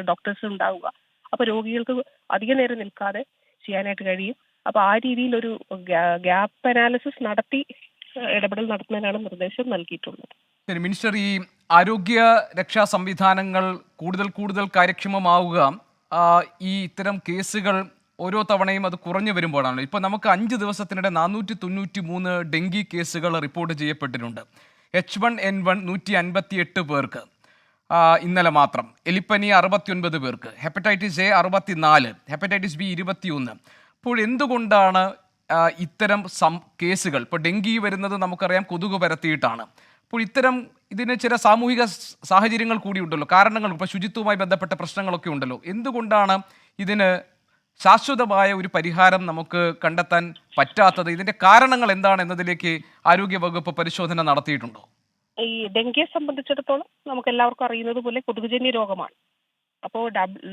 ഡോക്ടേഴ്സ് ഉണ്ടാവുക. അപ്പോൾ രോഗികൾക്ക് അധിക നേരം നിൽക്കാതെ ചെയ്യാനായിട്ട് കഴിയും. അപ്പോൾ ആ രീതിയിൽ ഒരു ഗ്യാപ്പ് അനാലിസിസ് നടത്തി ഇടപെടൽ നടത്തുന്നതിനാണ് നിർദ്ദേശം നൽകിയിട്ടുള്ളത്.
മിനിസ്റ്റർ, ഈ ആരോഗ്യ രക്ഷാ സംവിധാനങ്ങൾ കൂടുതൽ കാര്യക്ഷമമാവുക ഈ ഇത്തരം കേസുകൾ ഓരോ തവണയും അത് കുറഞ്ഞു വരുമ്പോഴാണ്. ഇപ്പോൾ നമുക്ക് 5 ദിവസത്തിനിടെ 493 ഡെങ്കി കേസുകൾ റിപ്പോർട്ട് ചെയ്യപ്പെട്ടിട്ടുണ്ട്. H1N1 158 പേർക്ക് ഇന്നലെ മാത്രം, എലിപ്പനി 69 പേർക്ക്, ഹെപ്പറ്റൈറ്റിസ് A 64, ഹെപ്പറ്റൈറ്റിസ് B 21. അപ്പോൾ എന്തുകൊണ്ടാണ് ഇത്തരം കേസുകൾ, ഇപ്പോൾ ഡെങ്കി വരുന്നത് നമുക്കറിയാം കൊതുക് പരത്തിയിട്ടാണ്. അപ്പോൾ ഇതിന് ചില സാമൂഹിക സാഹചര്യങ്ങൾ കൂടിയുണ്ടല്ലോ, കാരണങ്ങൾ, ഇപ്പോൾ ശുചിത്വവുമായി ബന്ധപ്പെട്ട പ്രശ്നങ്ങളൊക്കെ ഉണ്ടല്ലോ. എന്തുകൊണ്ടാണ് ഇതിന് ശാശ്വതമായ ഒരു പരിഹാരം നമുക്ക് കണ്ടെത്താൻ പറ്റാത്തത്? ഇതിന്റെ കാരണങ്ങൾ എന്താണെന്നതിലേക്ക് ആരോഗ്യവകുപ്പ് പരിശോധന നടത്തിയിട്ടുണ്ടോ?
ഈ ഡെങ്കിയെ സംബന്ധിച്ചിടത്തോളം നമുക്ക് എല്ലാവർക്കും അറിയുന്നത് പോലെ കൊതുകുജന്യ രോഗമാണ്. അപ്പോൾ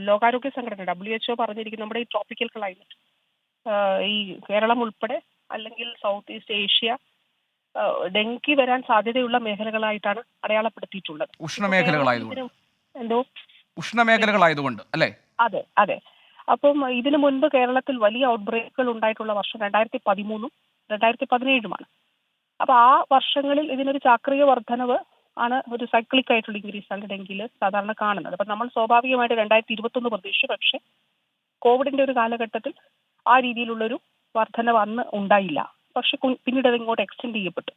ലോകാരോഗ്യ സംഘടന WHO പറഞ്ഞിരിക്കും നമ്മുടെ ഈ ട്രോപ്പിക്കൽ ക്ലൈമറ്റ്, ഈ കേരളം ഉൾപ്പെടെ അല്ലെങ്കിൽ സൗത്ത് ഈസ്റ്റ് ഏഷ്യ ഡെങ്കി വരാൻ സാധ്യതയുള്ള മേഖലകളായിട്ടാണ് അടയാളപ്പെടുത്തിയിട്ടുള്ളത്.
ഉഷ്ണമേഖലകളായതുകൊണ്ട് അല്ലേ?
അതെ അതെ. അപ്പം ഇതിനു മുൻപ് കേരളത്തിൽ വലിയ ഔട്ട്ബ്രേക്കുകൾ ഉണ്ടായിട്ടുള്ള വർഷം 2013 2017 അപ്പൊ ആ വർഷങ്ങളിൽ ഇതിനൊരു ചാക്രിക വർധനവ് ആണ്, ഒരു സൈക്ലിക് ആയിട്ടുള്ള ഇൻക്രീസ് ആണ് ഡെങ്കിയിൽ സാധാരണ കാണുന്നത്. അപ്പൊ നമ്മൾ സ്വാഭാവികമായിട്ട് 2021 പ്രതീക്ഷിച്ചു. പക്ഷെ കോവിഡിന്റെ ഒരു കാലഘട്ടത്തിൽ ആ രീതിയിലുള്ളൊരു വർധനവ് അന്ന് ഉണ്ടായില്ല. പക്ഷെ പിന്നീട് അത് ഇങ്ങോട്ട് എക്സ്റ്റെൻഡ് ചെയ്യപ്പെട്ടു.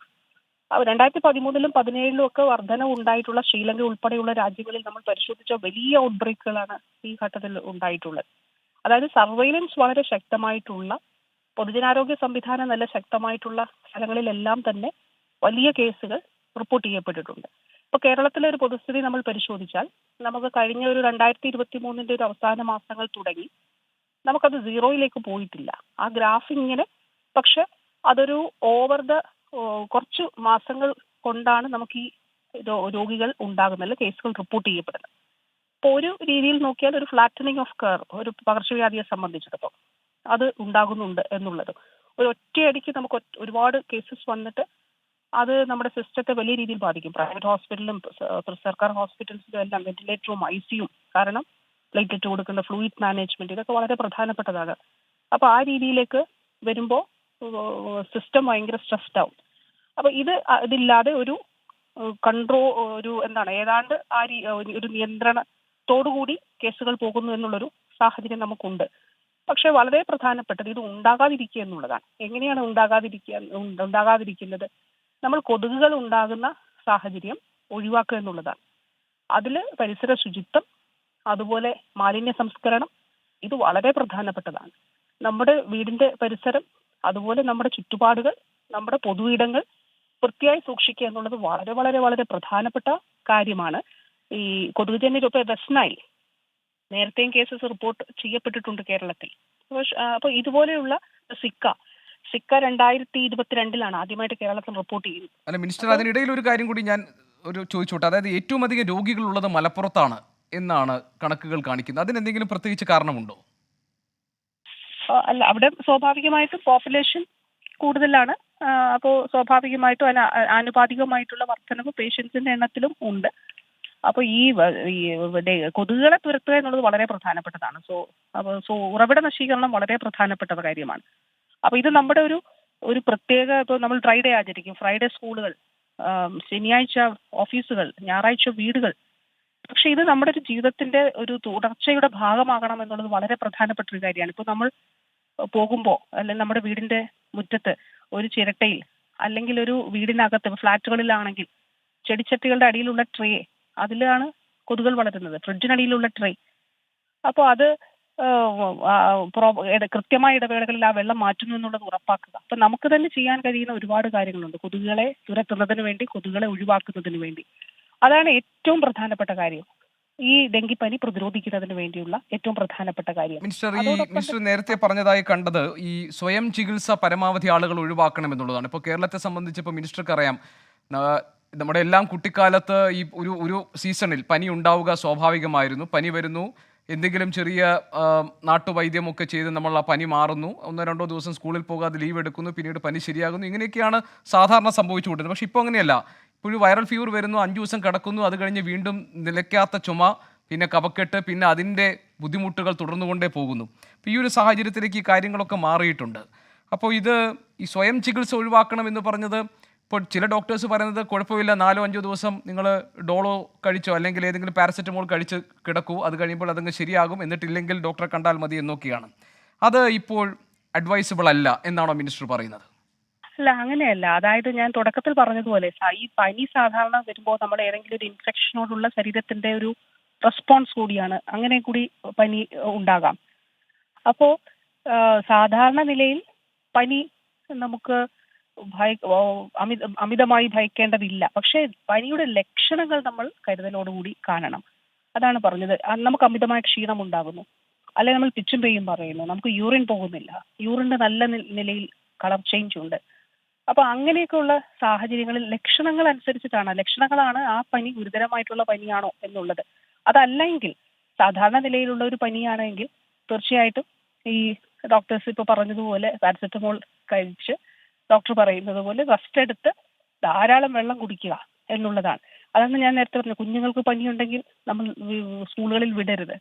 2013-ലും 2017-ലും ഒക്കെ വർധനവ് ഉണ്ടായിട്ടുള്ള ശ്രീലങ്ക ഉൾപ്പെടെയുള്ള രാജ്യങ്ങളിൽ നമ്മൾ പരിശോധിച്ച വലിയ ഔട്ട്ബ്രേക്കുകളാണ് ഈ ഘട്ടത്തിൽ ഉണ്ടായിട്ടുള്ളത്. അതായത് സർവൈലൻസ് വളരെ ശക്തമായിട്ടുള്ള, പൊതുജനാരോഗ്യ സംവിധാനം നല്ല ശക്തമായിട്ടുള്ള സ്ഥലങ്ങളിലെല്ലാം തന്നെ വലിയ കേസുകൾ റിപ്പോർട്ട് ചെയ്യപ്പെട്ടിട്ടുണ്ട്. ഇപ്പൊ കേരളത്തിലെ ഒരു പൊതുസ്ഥിതി നമ്മൾ പരിശോധിച്ചാൽ നമുക്ക് കഴിഞ്ഞ ഒരു 2023-ന്റെ ഒരു അവസാന മാസങ്ങൾ തുടങ്ങി നമുക്കത് 0-യിലേക്ക് പോയിട്ടില്ല. ആ ഗ്രാഫ് ഇങ്ങനെ, പക്ഷെ അതൊരു കുറച്ച് മാസങ്ങൾ കൊണ്ടാണ് നമുക്ക് ഈ രോഗികൾ ഉണ്ടാകുന്നത്, കേസുകൾ റിപ്പോർട്ട് ചെയ്യപ്പെടുന്നത്. അപ്പോൾ ഒരു രീതിയിൽ നോക്കിയാൽ ഒരു ഫ്ലാറ്റനിങ് ഓഫ് കർവ് ഒരു പകർച്ചവ്യാധിയെ സംബന്ധിച്ചിടത്തോളം അത് ഉണ്ടാകുന്നുണ്ട് എന്നുള്ളത്. ഒരു ഒറ്റയടിക്ക് നമുക്ക് ഒരുപാട് കേസസ് വന്നിട്ട് അത് നമ്മുടെ സിസ്റ്റത്തെ വലിയ രീതിയിൽ ബാധിക്കും. പ്രൈവറ്റ് ഹോസ്പിറ്റലിലും സർക്കാർ ഹോസ്പിറ്റൽസിലും എല്ലാം വെന്റിലേറ്ററും ICU, കാരണം പ്ലേറ്റ്ലെറ്റ് കൊടുക്കുന്ന ഫ്ലൂയിഡ് മാനേജ്മെന്റ്, ഇതൊക്കെ വളരെ പ്രധാനപ്പെട്ടതാണ്. അപ്പൊ ആ രീതിയിലേക്ക് വരുമ്പോൾ സിസ്റ്റം ഭയങ്കര സ്ട്രെസ്ഡ് ആവും. അപ്പൊ ഇതില്ലാതെ ഒരു ഏതാണ്ട് ഒരു നിയന്ത്രണത്തോടുകൂടി കേസുകൾ പോകുന്നു എന്നുള്ളൊരു സാഹചര്യം നമുക്കുണ്ട്. പക്ഷെ വളരെ പ്രധാനപ്പെട്ടത് ഇത് ഉണ്ടാകാതിരിക്കുക എന്നുള്ളതാണ്. എങ്ങനെയാണ് ഉണ്ടാകാതിരിക്കുന്നത്? നമ്മൾ കൊതുകുകൾ ഉണ്ടാകുന്ന സാഹചര്യം ഒഴിവാക്കുക എന്നുള്ളതാണ്. അതിൽ പരിസര ശുചിത്വം, അതുപോലെ മാലിന്യ സംസ്കരണം, ഇത് വളരെ പ്രധാനപ്പെട്ടതാണ്. നമ്മുടെ വീടിന്റെ പരിസരം, അതുപോലെ നമ്മുടെ ചുറ്റുപാടുകൾ, നമ്മുടെ പൊതു ഇടങ്ങൾ വൃത്തിയായി സൂക്ഷിക്കുക എന്നുള്ളത് വളരെ വളരെ വളരെ പ്രധാനപ്പെട്ട കാര്യമാണ്. ഈ കൊതുകുജന്യ വെസ്റ്റ് നൈൽ നേരത്തെയും കേസസ് റിപ്പോർട്ട് ചെയ്യപ്പെട്ടിട്ടുണ്ട് കേരളത്തിൽ. അപ്പൊ ഇതുപോലെയുള്ള സിക്ക 2022-ലാണ് ആദ്യമായിട്ട് കേരളത്തിൽ റിപ്പോർട്ട് ചെയ്യുന്നത്.
അല്ല മിനിസ്റ്റർ, അതിനിടയിൽ ഒരു കാര്യം കൂടി ഞാൻ ചോദിച്ചോട്ടെ. അതായത് ഏറ്റവും അധികം രോഗികളുള്ളത് മലപ്പുറത്താണ് എന്നാണ് കണക്കുകൾ കാണിക്കുന്നത്. അതിനെന്തെങ്കിലും പ്രത്യേകിച്ച് കാരണമുണ്ടോ?
അല്ല, അവിടെ സ്വാഭാവികമായിട്ടും പോപ്പുലേഷൻ കൂടുതലാണ്. അപ്പോൾ സ്വാഭാവികമായിട്ടും ആനുപാതികമായിട്ടുള്ള വർധനവ് പേഷ്യൻസിന്റെ എണ്ണത്തിലും ഉണ്ട്. അപ്പോൾ ഈ കൊതുകുകളെ തുരത്തുക എന്നുള്ളത് വളരെ പ്രധാനപ്പെട്ടതാണ്. സോ ഉറവിട നശീകരണം വളരെ പ്രധാനപ്പെട്ട കാര്യമാണ്. അപ്പൊ ഇത് നമ്മുടെ ഒരു പ്രത്യേക, ഇപ്പോൾ നമ്മൾ ഡ്രൈ ഡേ ആചരിക്കും, ഫ്രൈഡേ സ്കൂളുകൾ, ശനിയാഴ്ച ഓഫീസുകൾ, ഞായറാഴ്ച വീടുകൾ. പക്ഷെ ഇത് നമ്മുടെ ഒരു ജീവിതത്തിന്റെ ഒരു തുടർച്ചയുടെ ഭാഗമാകണം എന്നുള്ളത് വളരെ പ്രധാനപ്പെട്ട ഒരു കാര്യമാണ്. ഇപ്പൊ നമ്മൾ പോകുമ്പോൾ അല്ലെങ്കിൽ നമ്മുടെ വീടിന്റെ മുറ്റത്ത് ഒരു ചിരട്ടയിൽ, അല്ലെങ്കിൽ ഒരു വീടിനകത്ത് ഫ്ലാറ്റുകളിലാണെങ്കിൽ ചെടിച്ചട്ടികളുടെ അടിയിലുള്ള ട്രേ, അതിലാണ് കൊതുകുകൾ വളരുന്നത്, ഫ്രിഡ്ജിനടിയിലുള്ള ട്രേ. അപ്പോൾ അത് കൃത്യമായ ഇടവേളകളിൽ ആ വെള്ളം മാറ്റുന്നു എന്നുള്ളത് ഉറപ്പാക്കുക. അപ്പൊ നമുക്ക് തന്നെ ചെയ്യാൻ കഴിയുന്ന ഒരുപാട് കാര്യങ്ങളുണ്ട് കൊതുകുകളെ തുരത്തുന്നതിന് വേണ്ടി, കൊതുകുകളെ ഒഴിവാക്കുന്നതിന് വേണ്ടി. അതാണ് ഏറ്റവും പ്രധാനപ്പെട്ട കാര്യം, ഈ ഡെങ്കിപ്പനി പ്രതിരോധിക്കുന്നതിന് വേണ്ടിയുള്ള ഏറ്റവും പ്രധാനപ്പെട്ട കാര്യം.
മിനിസ്റ്റർ നേരത്തെ പറഞ്ഞതായി കണ്ടത് ഈ സ്വയം ചികിത്സ പരമാവധി ആളുകൾ ഒഴിവാക്കണം എന്നുള്ളതാണ്. ഇപ്പോൾ കേരളത്തെ സംബന്ധിച്ച് ഇപ്പോൾ മിനിസ്റ്റർക്ക് അറിയാം, നമ്മുടെ എല്ലാം കുട്ടിക്കാലത്ത് ഈ ഒരു സീസണിൽ പനി ഉണ്ടാവുക സ്വാഭാവികമായിരുന്നു. പനി വരുന്നു, എന്തെങ്കിലും ചെറിയ നാട്ടുവൈദ്യമൊക്കെ ചെയ്ത് നമ്മൾ ആ പനി മാറുന്നു, 1-2 ദിവസം സ്കൂളിൽ പോകാതെ ലീവ് എടുക്കുന്നു, പിന്നീട് പനി ശരിയാകുന്നു. ഇങ്ങനെയൊക്കെയാണ് സാധാരണ സംഭവിച്ചുകൊണ്ടിരുന്നത്. പക്ഷേ ഇപ്പോൾ അങ്ങനെയല്ല. ഇപ്പോൾ വൈറൽ ഫീവർ വരുന്നു, 5 ദിവസം കിടക്കുന്നു, അത് കഴിഞ്ഞ് വീണ്ടും നിലയ്ക്കാത്ത ചുമ, പിന്നെ കഫക്കെട്ട്, പിന്നെ അതിൻ്റെ ബുദ്ധിമുട്ടുകൾ തുടർന്നുകൊണ്ടേ പോകുന്നു. അപ്പോൾ ഈ ഒരു സാഹചര്യത്തിലേക്ക് ഈ കാര്യങ്ങളൊക്കെ മാറിയിട്ടുണ്ട്. അപ്പോൾ ഈ സ്വയം ചികിത്സ ഒഴിവാക്കണം എന്ന് പറഞ്ഞത്, ഇപ്പോൾ ചില ഡോക്ടേഴ്സ് പറയുന്നത് കുഴപ്പമില്ല, 4-5 ദിവസം നിങ്ങൾ ഡോളോ കഴിച്ചോ അല്ലെങ്കിൽ ഏതെങ്കിലും പാരസെറ്റമോൾ കഴിച്ച് കിടക്കൂ, അത് കഴിയുമ്പോൾ അതങ്ങ് ശരിയാകും, എന്നിട്ടില്ലെങ്കിൽ ഡോക്ടറെ കണ്ടാൽ മതി എന്നൊക്കെയാണ്. അത് ഇപ്പോൾ അഡ്വൈസബിൾ അല്ല എന്നാണോ മിനിസ്റ്റർ പറയുന്നത്?
അല്ല, അങ്ങനെയല്ല. അതായത് ഞാൻ തുടക്കത്തിൽ പറഞ്ഞതുപോലെ ഈ പനി സാധാരണ വരുമ്പോൾ നമ്മൾ ഏതെങ്കിലും ഒരു ഇൻഫെക്ഷനോടുള്ള ശരീരത്തിന്റെ ഒരു റെസ്പോൺസ് കൂടിയാണ്. അങ്ങനെ കൂടി പനി ഉണ്ടാകാം. അപ്പോ സാധാരണ നിലയിൽ പനി നമുക്ക് അമിതമായി ഭയക്കേണ്ടതില്ല. പക്ഷേ പനിയുടെ ലക്ഷണങ്ങൾ നമ്മൾ കരുതലോടുകൂടി കാണണം. അതാണ് പറഞ്ഞത്. നമുക്ക് അമിതമായ ക്ഷീണം ഉണ്ടാകുന്നു, അല്ലെങ്കിൽ നമ്മൾ പിച്ചും പെയ്യും പറയുന്നു, നമുക്ക് യൂറിൻ പോകുന്നില്ല, യൂറിന്റെ നല്ല നിലയിൽ കളർ ചേഞ്ച് ഉണ്ട്. അപ്പൊ അങ്ങനെയൊക്കെയുള്ള സാഹചര്യങ്ങളിൽ ലക്ഷണങ്ങൾ അനുസരിച്ചിട്ടാണ്, ലക്ഷണങ്ങളാണ് ആ പനി ഗുരുതരമായിട്ടുള്ള പനിയാണോ എന്നുള്ളത്. അതല്ലെങ്കിൽ സാധാരണ നിലയിലുള്ള ഒരു പനിയാണെങ്കിൽ തീർച്ചയായിട്ടും ഈ ഡോക്ടേഴ്സ് ഇപ്പൊ പറഞ്ഞതുപോലെ പാരസെറ്റമോൾ കഴിച്ച് ഡോക്ടർ പറയുന്നത് പോലെ റെസ്റ്റ് എടുത്ത് ധാരാളം വെള്ളം കുടിക്കുക എന്നുള്ളതാണ്. അതാണ് ഞാൻ നേരത്തെ പറഞ്ഞത്. കുഞ്ഞുങ്ങൾക്ക് പനിയുണ്ടെങ്കിൽ നമ്മൾ സ്കൂളുകളിൽ വിടരുത്,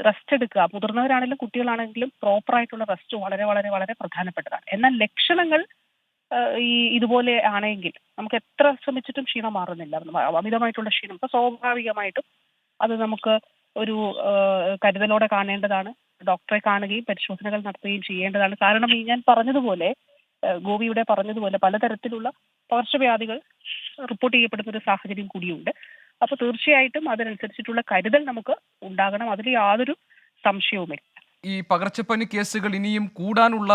റെസ്റ്റ് എടുക്കുക. മുതിർന്നവരാണെങ്കിലും കുട്ടികളാണെങ്കിലും പ്രോപ്പർ ആയിട്ടുള്ള റെസ്റ്റ് വളരെ വളരെ വളരെ പ്രധാനപ്പെട്ടതാണ്. എന്നാൽ ലക്ഷണങ്ങൾ ഇതുപോലെ ആണെങ്കിൽ നമുക്ക് എത്ര ശ്രമിച്ചിട്ടും ക്ഷീണം മാറുന്നില്ല, അമിതമായിട്ടുള്ള ക്ഷീണം, അപ്പൊ സ്വാഭാവികമായിട്ടും അത് നമുക്ക് ഒരു കരുതലോടെ കാണേണ്ടതാണ്. ഡോക്ടറെ കാണുകയും പരിശോധനകൾ നടത്തുകയും ചെയ്യേണ്ടതാണ്. കാരണം ഈ ഞാൻ പറഞ്ഞതുപോലെ, ഗോപിയുടെ പറഞ്ഞതുപോലെ പലതരത്തിലുള്ള പകർച്ചവ്യാധികൾ റിപ്പോർട്ട് ചെയ്യപ്പെടുന്ന ഒരു സാഹചര്യം കൂടിയുണ്ട്. അപ്പൊ തീർച്ചയായിട്ടും അതിനനുസരിച്ചിട്ടുള്ള കരുതൽ നമുക്ക് ഉണ്ടാകണം, അതിൽ യാതൊരു സംശയവുമില്ല.
ഈ പകർച്ചപ്പനി കേസുകൾ ഇനിയും കൂടാനുള്ള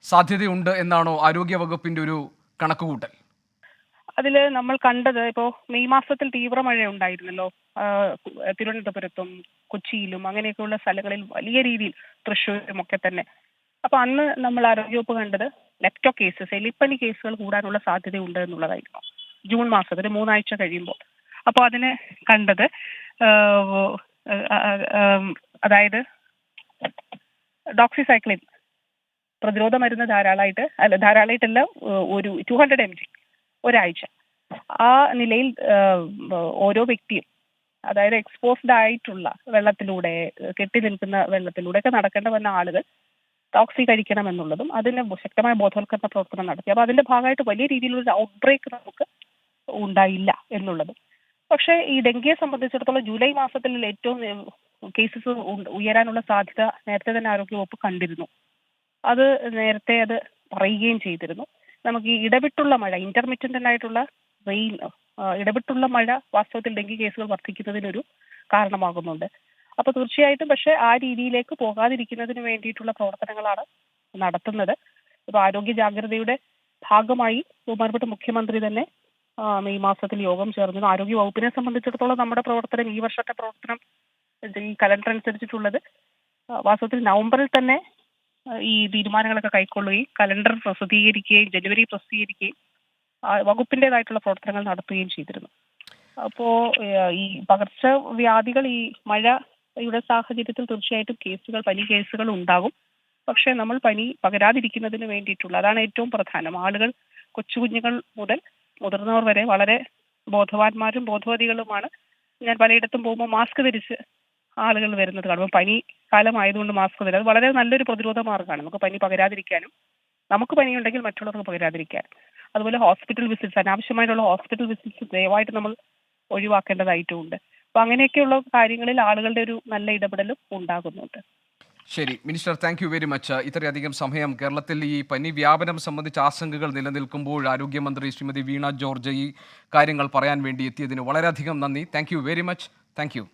സാധ്യതയുണ്ട് എന്നാണോ ആരോഗ്യ വകുപ്പിന്റെ ഒരു കണക്കുകൂട്ടൽ?
അതിൽ നമ്മൾ കണ്ടത് ഇപ്പോൾ മെയ് മാസത്തിൽ തീവ്ര മഴ ഉണ്ടായിരുന്നല്ലോ, തിരുവനന്തപുരത്തും കൊച്ചിയിലും അങ്ങനെയൊക്കെയുള്ള സ്ഥലങ്ങളിൽ വലിയ രീതിയിൽ, തൃശ്ശൂരും ഒക്കെ തന്നെ. അപ്പൊ അന്ന് നമ്മൾ ആരോഗ്യവകുപ്പ് കണ്ടത് ലെപ്റ്റോ കേസസ്, എലിപ്പനി കേസുകൾ കൂടാനുള്ള സാധ്യതയുണ്ട് എന്നുള്ളതായിരുന്നു ജൂൺ മാസത്തിൽ 3 ആഴ്ച കഴിയുമ്പോൾ. അപ്പോൾ അതിന് കണ്ടത് അതായത് ഡോക്സിസൈക്ലിൻ പ്രതിരോധ മരുന്ന് ധാരാളമായിട്ടല്ല, ഒരു 200 mg ഒരാഴ്ച. ആ നിലയിൽ ഓരോ വ്യക്തിയും, അതായത് എക്സ്പോസ്ഡ് ആയിട്ടുള്ള വെള്ളത്തിലൂടെ, കെട്ടി നിൽക്കുന്ന വെള്ളത്തിലൂടെ ഒക്കെ നടക്കേണ്ട വന്ന ആളുകൾ ടോക്സി കഴിക്കണം എന്നുള്ളതും അതിന് ശക്തമായ ബോധവൽക്കരണ പ്രവർത്തനം നടത്തി. അപ്പൊ അതിന്റെ ഭാഗമായിട്ട് വലിയ രീതിയിലുള്ള ഔട്ട് ബ്രേക്ക് നമുക്ക് ഉണ്ടായില്ല എന്നുള്ളത്. പക്ഷേ ഈ ഡെങ്കിയെ സംബന്ധിച്ചിടത്തോളം ജൂലൈ മാസത്തിൽ ഏറ്റവും കേസസ് ഉയരാനുള്ള സാധ്യത നേരത്തെ തന്നെ ആരോഗ്യവകുപ്പ് കണ്ടിരുന്നു. അത് നേരത്തെ അത് പറയുകയും ചെയ്തിരുന്നു. നമുക്ക് ഈ ഇടവിട്ടുള്ള മഴ, ഇന്റർമിറ്റന്റ് ആയിട്ടുള്ള റെയിൻ, ഇടവിട്ടുള്ള മഴ വാസ്തവത്തിൽ ഡെങ്കി കേസുകൾ വർദ്ധിക്കുന്നതിനൊരു കാരണമാകുന്നുണ്ട്. അപ്പൊ തീർച്ചയായിട്ടും പക്ഷെ ആ രീതിയിലേക്ക് പോകാതിരിക്കുന്നതിന് വേണ്ടിയിട്ടുള്ള പ്രവർത്തനങ്ങളാണ് നടത്തുന്നത്. ഇപ്പൊ ആരോഗ്യ ജാഗ്രതയുടെ ഭാഗമായി ബഹുമാനപ്പെട്ട മുഖ്യമന്ത്രി തന്നെ മെയ് മാസത്തിൽ യോഗം ചേർന്നു. ആരോഗ്യ വകുപ്പിനെ സംബന്ധിച്ചിടത്തോളം നമ്മുടെ പ്രവർത്തനം, ഈ വർഷത്തെ പ്രവർത്തനം, ഈ കലണ്ടർ അനുസരിച്ചിട്ടുള്ളത് വാസ്തവത്തിൽ നവംബറിൽ തന്നെ ഈ തീരുമാനങ്ങളൊക്കെ കൈക്കൊള്ളുകയും കലണ്ടർ പ്രസിദ്ധീകരിക്കുകയും ജനുവരി പ്രസിദ്ധീകരിക്കുകയും വകുപ്പിൻ്റെതായിട്ടുള്ള പ്രവർത്തനങ്ങൾ നടത്തുകയും ചെയ്തിരുന്നു. അപ്പോ ഈ പകർച്ചവ്യാധികൾ, ഈ മഴയുടെ സാഹചര്യത്തിൽ തീർച്ചയായിട്ടും പനി കേസുകൾ ഉണ്ടാകും. പക്ഷെ നമ്മൾ പനി പകരാതിരിക്കുന്നതിന് വേണ്ടിയിട്ടുള്ള, അതാണ് ഏറ്റവും പ്രധാനം. ആളുകൾ, കൊച്ചു കുഞ്ഞുങ്ങൾ മുതൽ മുതിർന്നവർ വരെ വളരെ ബോധവാന്മാരും ബോധവതികളുമാണ്. ഞാൻ പലയിടത്തും പോകുമ്പോൾ മാസ്ക് ധരിച്ച് ആളുകൾ വരുന്നത് കാണുമ്പോൾ, പനി കാലമായതുകൊണ്ട് മാസ്ക് ധരിക്കുക അത് വളരെ നല്ലൊരു പ്രതിരോധ മാർഗ്ഗമാണ്. നമുക്ക് പനി പകരാതിരിക്കാനും, നമുക്ക് പനിയുണ്ടെങ്കിൽ മറ്റുള്ളവർക്ക് പകരാതിരിക്കാനും. അതുപോലെ ഹോസ്പിറ്റൽ വിസിറ്റ്സ്, അനാവശ്യമായിട്ടുള്ള ഹോസ്പിറ്റൽ വിസിറ്റ്സ് ദയവായിട്ട് നമ്മൾ ഒഴിവാക്കേണ്ടതായിട്ടുമുണ്ട്. അപ്പൊ അങ്ങനെയൊക്കെയുള്ള കാര്യങ്ങളിൽ ആളുകളുടെ ഒരു നല്ല ഇടപെടലും ഉണ്ടാകുന്നുണ്ട്.
ശരി minister, thank you very much. ഇത്രയധികം സമയം കേരളത്തിൽ ഈ പനി വ്യാപനം സംബന്ധിച്ച ആശങ്കകൾ നിലനിൽക്കുമ്പോൾ ആരോഗ്യമന്ത്രി ശ്രീമതി വീണ ജോർജ് ഈ കാര്യങ്ങൾ പറയാൻ വേണ്ടി എത്തിയതിന് വളരെയധികം നന്ദി. Thank you very much. Thank you.